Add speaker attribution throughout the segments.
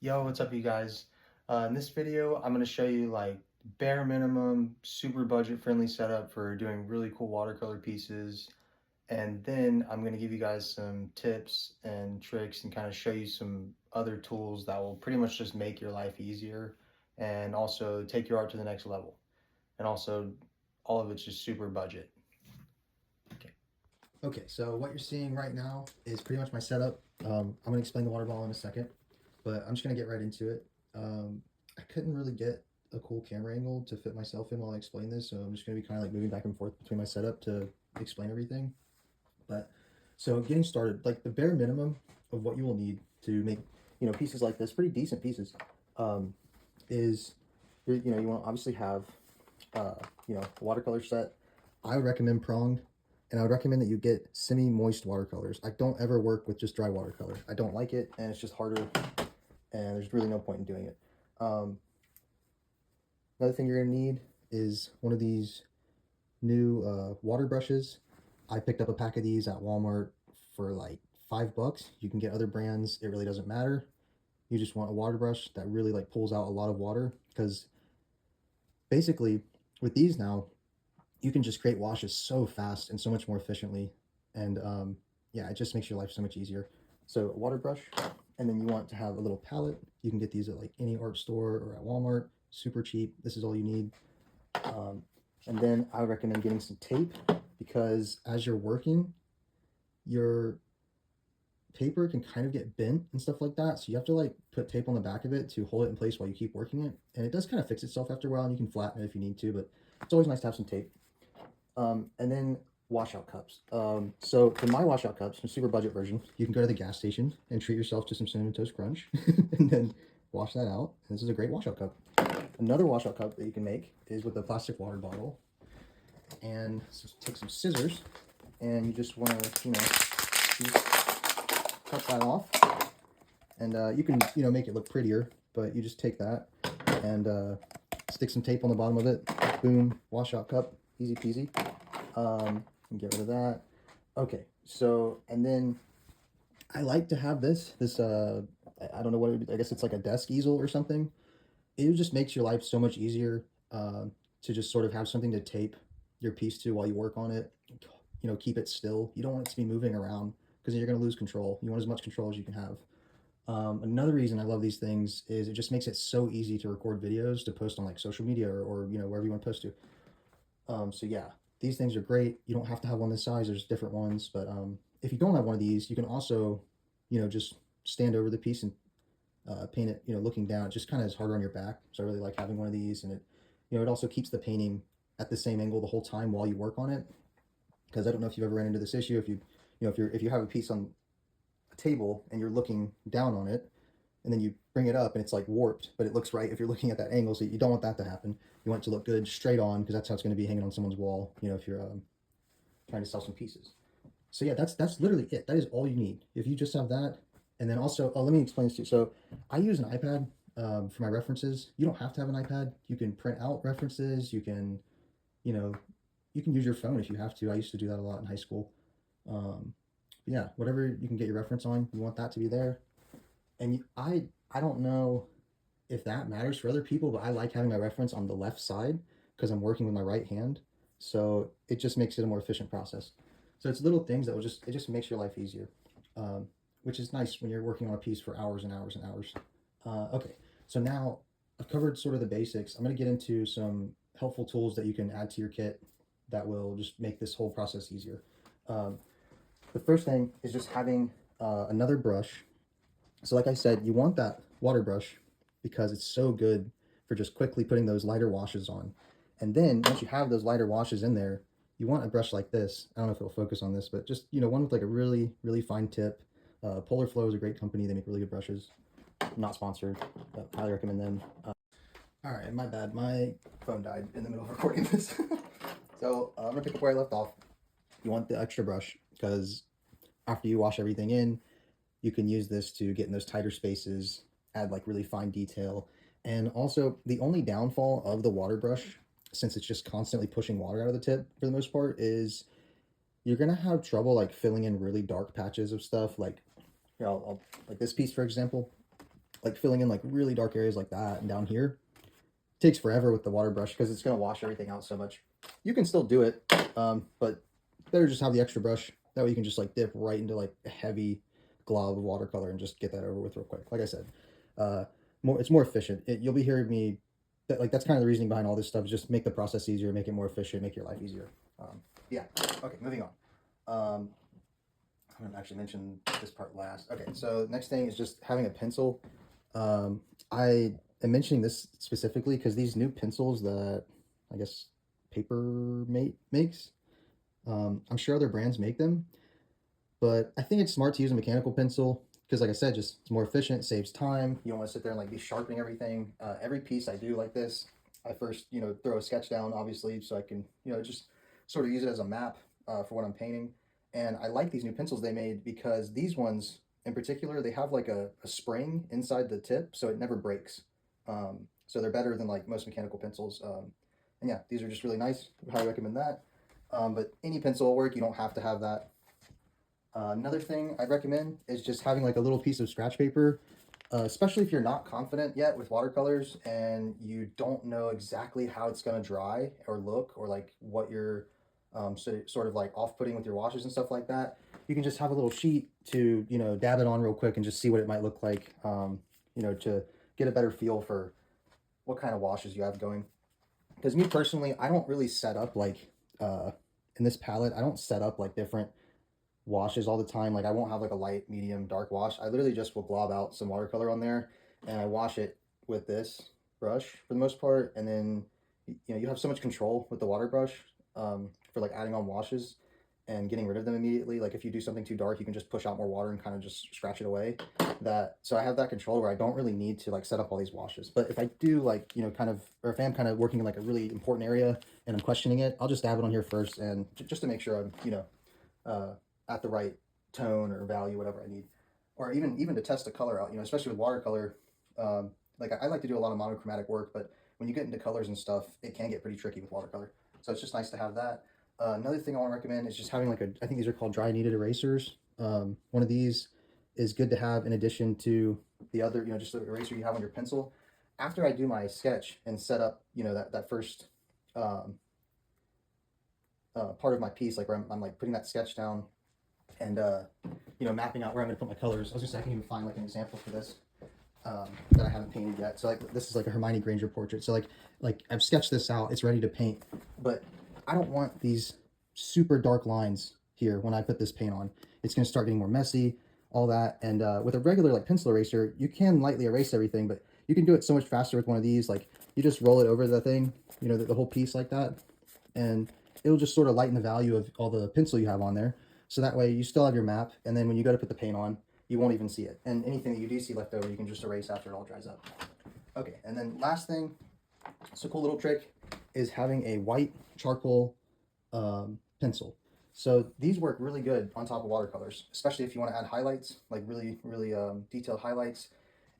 Speaker 1: Yo, what's up, you guys? In this video, I'm going to show you like bare minimum, super budget friendly setup for doing really cool watercolor pieces. And then I'm going to give you guys some tips and tricks and kind of show you some other tools that will pretty much just make your life easier and also take your art to the next level. And also, all of it's just super budget.
Speaker 2: Okay, so what you're seeing right now is pretty much my setup. I'm going to explain the water bottle in a second, but I'm just going to get right into it. I couldn't really get a cool camera angle to fit myself in while I explain this, so I'm just going to be kind of like moving back and forth between my setup to explain everything. But so getting started, like the bare minimum of what you will need to make, pieces like this, pretty decent pieces, is, you want to obviously have, a watercolor set. I would recommend pronged, and I would recommend that you get semi-moist watercolors. I don't ever work with just dry watercolor. I don't like it, and it's just harder, and there's really no point in doing it. Another thing you're gonna need is one of these new water brushes. I picked up a pack of these at Walmart for like $5. You can get other brands, it really doesn't matter. You just want a water brush that really like pulls out a lot of water, because basically with these now, you can just create washes so fast and so much more efficiently. And yeah, it just makes your life so much easier. So a water brush, and then you want to have a little palette. You can get these at like any art store or at Walmart, super cheap. This is all you need. And then I would recommend getting some tape, because as you're working, your paper can kind of get bent and stuff like that. So you have to like put tape on the back of it to hold it in place while you keep working it. And it does kind of fix itself after a while, and you can flatten it if you need to, but it's always nice to have some tape. And then washout cups. So for my washout cups, a super budget version, you can go to the gas station and treat yourself to some Cinnamon Toast Crunch and then wash that out. And this is a great washout cup. Another washout cup that you can make is with a plastic water bottle. And so take some scissors, and you just want to, cut that off. And you can, make it look prettier, but you just take that and stick some tape on the bottom of it. Boom, washout cup, easy peasy. And get rid of that. Okay, so, and then I like to have this, I don't know what it would be, I guess it's like a desk easel or something. It just makes your life so much easier to just sort of have something to tape your piece to while you work on it. Keep it still. You don't want it to be moving around, because you're going to lose control. You want as much control as you can have. Another reason I love these things is it just makes it so easy to record videos to post on like social media or wherever you want to post to. So yeah, these things are great. You don't have to have one this size. There's different ones, but if you don't have one of these, you can also, just stand over the piece and paint it, looking down. It just kind of is harder on your back. So I really like having one of these, and it also keeps the painting at the same angle the whole time while you work on it. Because I don't know if you've ever ran into this issue. If you have a piece on a table and you're looking down on it, and then you bring it up and it's like warped, but it looks right if you're looking at that angle. So you don't want that to happen. You want it to look good straight on, because that's how it's going to be hanging on someone's wall, if you're trying to sell some pieces. So yeah, that's literally it. That is all you need. If you just have that, and then also, let me explain this to you. So I use an iPad for my references. You don't have to have an iPad. You can print out references. You can, you can use your phone if you have to. I used to do that a lot in high school. Yeah, whatever you can get your reference on, you want that to be there. And I don't know if that matters for other people, but I like having my reference on the left side because I'm working with my right hand. So it just makes it a more efficient process. So it's little things that it just makes your life easier, which is nice when you're working on a piece for hours and hours and hours. Okay, so now I've covered sort of the basics. I'm going to get into some helpful tools that you can add to your kit that will just make this whole process easier. The first thing is just having another brush. So like I said, you want that water brush because it's so good for just quickly putting those lighter washes on. And then once you have those lighter washes in there, you want a brush like this. I don't know if it'll focus on this, but just, one with like a really, really fine tip. Polar Flow is a great company. They make really good brushes. Not sponsored, but highly recommend them. All right, my bad. My phone died in the middle of recording this. So I'm gonna pick up where I left off. You want the extra brush because after you wash everything in, you can use this to get in those tighter spaces, add like really fine detail. And also the only downfall of the water brush, since it's just constantly pushing water out of the tip for the most part, is you're gonna have trouble like filling in really dark patches of stuff. Like, like this piece, for example, like filling in like really dark areas like that and down here. It takes forever with the water brush because it's going to wash everything out so much. You can still do it, but better just have the extra brush. That way you can just like dip right into like a heavy glob of watercolor and just get that over with real quick. Like I said, it's more efficient. You'll be hearing me that's kind of the reasoning behind all this stuff is just make the process easier, make it more efficient, make your life easier. Yeah. Okay, moving on. I'm gonna actually mention this part last. Okay, so next thing is just having a pencil. I am mentioning this specifically because these new pencils that I guess Papermate makes, I'm sure other brands make them, but I think it's smart to use a mechanical pencil because, like I said, just it's more efficient, saves time. You don't want to sit there and like be sharpening everything. Every piece I do like this, I first throw a sketch down, obviously, so I can just sort of use it as a map for what I'm painting. And I like these new pencils they made because these ones in particular, they have like a spring inside the tip, so it never breaks. So they're better than like most mechanical pencils. And yeah, these are just really nice. I highly recommend that. But any pencil will work. You don't have to have that. Another thing I'd recommend is just having like a little piece of scratch paper, especially if you're not confident yet with watercolors and you don't know exactly how it's going to dry or look or like what you're sort of like off-putting with your washes and stuff like that. You can just have a little sheet to, dab it on real quick and just see what it might look like, to get a better feel for what kind of washes you have going. Because me personally, I don't really set up like, in this palette, I don't set up like different washes all the time. Like I won't have like a light, medium, dark wash. I literally just will glob out some watercolor on there and I wash it with this brush for the most part. And then, you have so much control with the water brush for like adding on washes and getting rid of them immediately. Like if you do something too dark, you can just push out more water and kind of just scratch it away. So I have that control where I don't really need to like set up all these washes. But if I do like, kind of, or if I'm kind of working in like a really important area and I'm questioning it, I'll just dab it on here first and just to make sure I'm, at the right tone or value, whatever I need, or even to test the color out. Especially with watercolor. Like I like to do a lot of monochromatic work, but when you get into colors and stuff, it can get pretty tricky with watercolor. So it's just nice to have that. Another thing I want to recommend is just having like I think these are called dry kneaded erasers. One of these is good to have in addition to the other, just the eraser you have on your pencil. After I do my sketch and set up, that first part of my piece, like where I'm like putting that sketch down and mapping out where I'm gonna put my colors. I was gonna say I can even find like an example for this that I haven't painted yet. So like this is like a Hermione Granger portrait. So like I've sketched this out. It's ready to paint, but I don't want these super dark lines here when I put this paint on. It's gonna start getting more messy, all that. And with a regular like pencil eraser, you can lightly erase everything, but you can do it so much faster with one of these. Like you just roll it over the thing, the whole piece like that, and it'll just sort of lighten the value of all the pencil you have on there. So that way you still have your map, and then when you go to put the paint on, you won't even see it. And anything that you do see left over, you can just erase after it all dries up. Okay, and then last thing, it's a cool little trick, is having a white charcoal pencil. So these work really good on top of watercolors, especially if you want to add highlights, like really, really detailed highlights.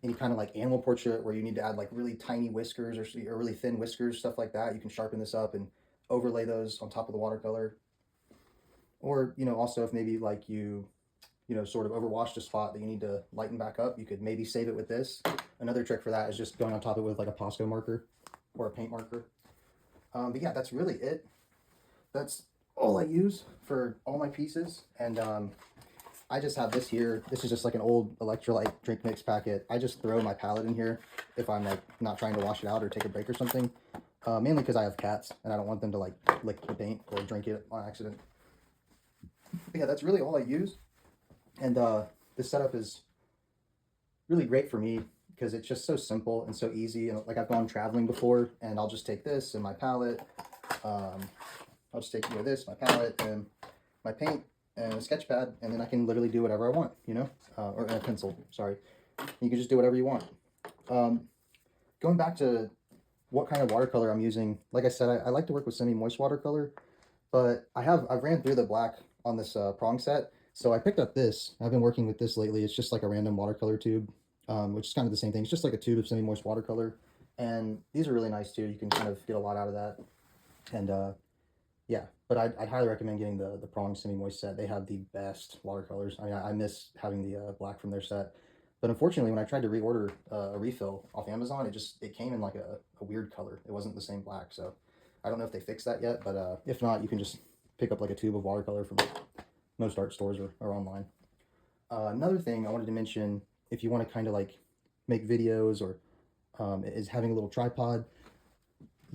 Speaker 2: Any kind of like animal portrait where you need to add like really tiny whiskers or really thin whiskers, stuff like that. You can sharpen this up and overlay those on top of the watercolor. Or, also if maybe like you sort of overwashed a spot that you need to lighten back up, you could maybe save it with this. Another trick for that is just going on top of it with like a Posco marker or a paint marker. But yeah, that's really it. That's all I use for all my pieces. And I just have this here. This is just like an old electrolyte drink mix packet. I just throw my palette in here if I'm like not trying to wash it out or take a break or something. Mainly because I have cats and I don't want them to like lick the paint or drink it on accident. But yeah, that's really all I use. And this setup is really great for me because it's just so simple and so easy. And like I've gone traveling before, and I'll just take this and my palette. I'll just take this, my palette, and my paint and a sketch pad, and then I can literally do whatever I want, or a pencil. Sorry, you can just do whatever you want. Going back to what kind of watercolor I'm using, like I said, I like to work with semi-moist watercolor, but I've ran through the black on this prong set. So I picked up this. I've been working with this lately. It's just like a random watercolor tube, which is kind of the same thing. It's just like a tube of semi-moist watercolor. And these are really nice too. You can kind of get a lot out of that. And yeah, but I'd highly recommend getting the prong semi-moist set. They have the best watercolors. I mean, I miss having the black from their set. But unfortunately, when I tried to reorder a refill off Amazon, it came in like a weird color. It wasn't the same black. So I don't know if they fixed that yet, but if not, you can just pick up like a tube of watercolor from most art stores or online. Another thing I wanted to mention, if you want to kind of like make videos or is having a little tripod.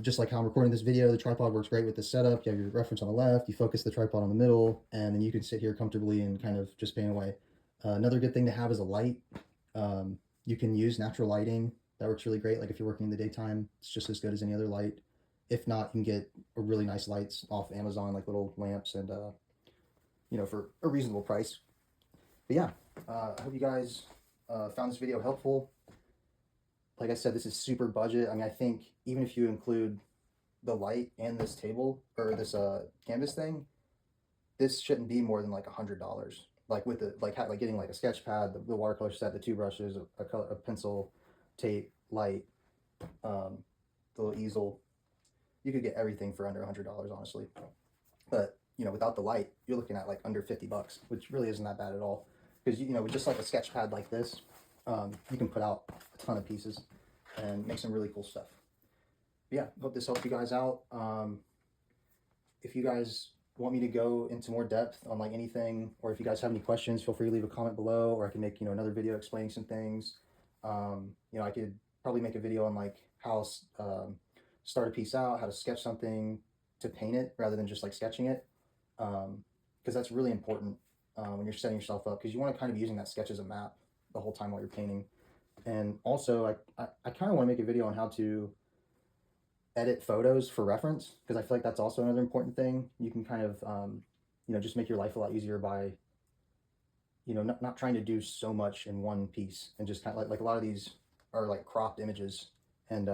Speaker 2: Just like how I'm recording this video, the tripod works great with this setup. You have your reference on the left, you focus the tripod on the middle, and then you can sit here comfortably and kind of just paint away. Another good thing to have is a light. You can use natural lighting. That works really great. Like if you're working in the daytime, it's just as good as any other light. If not, you can get really nice lights off Amazon, like little lamps, and for a reasonable price. But yeah, I hope you guys found this video helpful. Like I said, this is super budget. I mean, I think even if you include the light and this table or this canvas thing, this shouldn't be more than like $100. Like with the like getting like a sketch pad, the watercolor set, the two brushes, a pencil, tape, light, the little easel. You could get everything for under $100, honestly. But without the light, you're looking at like under $50, which really isn't that bad at all. Because with just like a sketch pad like this, you can put out a ton of pieces and make some really cool stuff. But yeah, hope this helped you guys out. If you guys want me to go into more depth on like anything, or if you guys have any questions, feel free to leave a comment below, or I can make another video explaining some things. I could probably make a video on like how start a piece out, how to sketch something to paint it rather than just like sketching it, because that's really important when you're setting yourself up, because you want to kind of be using that sketch as a map the whole time while you're painting. And also I kind of want to make a video on how to edit photos for reference, because I feel like that's also another important thing. You can kind of just make your life a lot easier by not trying to do so much in one piece, and just kind of like a lot of these are like cropped images, and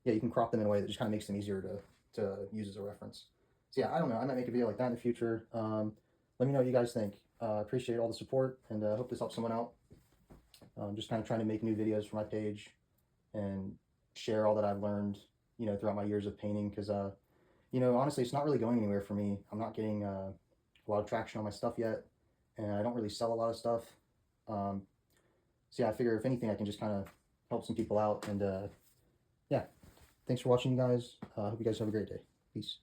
Speaker 2: yeah, you can crop them in a way that just kind of makes them easier to use as a reference. So yeah, I don't know, I might make a video like that in the future. Let me know what you guys think. Appreciate all the support, and hope this helps someone out. Just kind of trying to make new videos for my page and share all that I've learned throughout my years of painting, because honestly, it's not really going anywhere for me. I'm not getting a lot of traction on my stuff yet, and I don't really sell a lot of stuff. So yeah, I figure if anything, I can just kind of help some people out. And yeah, thanks for watching, you guys. Hope you guys have a great day. Peace.